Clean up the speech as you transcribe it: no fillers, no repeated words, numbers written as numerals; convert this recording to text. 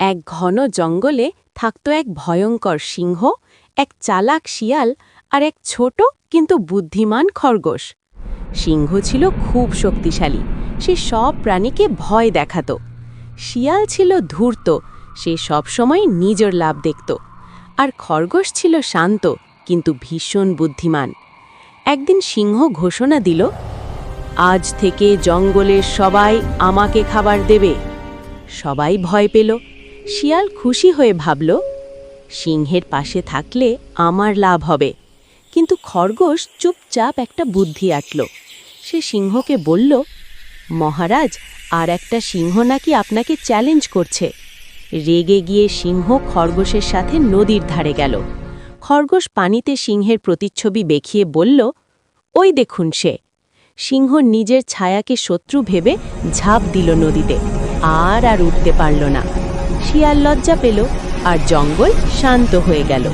এক ঘন জঙ্গলে থাকত এক ভয়ঙ্কর সিংহ, এক চালাক শিয়াল আর এক ছোট কিন্তু বুদ্ধিমান খরগোশ। সিংহ ছিল খুব শক্তিশালী, সে সব প্রাণীকে ভয় দেখাত। শিয়াল ছিল ধূর্ত, সে সবসময় নিজের লাভ দেখত। আর খরগোশ ছিল শান্ত কিন্তু ভীষণ বুদ্ধিমান। একদিন সিংহ ঘোষণা দিল, আজ থেকে জঙ্গলের সবাই আমাকে খাবার দেবে। সবাই ভয় পেল। শিয়াল খুশি হয়ে ভাবল, সিংহের পাশে থাকলে আমার লাভ হবে। কিন্তু খরগোশ চুপচাপ একটা বুদ্ধি আঁটল। সে সিংহকে বলল, মহারাজ, আর একটা সিংহ নাকি আপনাকে চ্যালেঞ্জ করছে। রেগে গিয়ে সিংহ খরগোশের সাথে নদীর ধারে গেল। খরগোশ পানিতে সিংহের প্রতিচ্ছবি দেখিয়ে বলল, ওই দেখুন সে। সিংহ নিজের ছায়াকে শত্রু ভেবে ঝাঁপ দিল নদীতে, আর উঠতে পারল না। শিয়াল লজ্জা পেল, আর জঙ্গল শান্ত হয়ে গেল।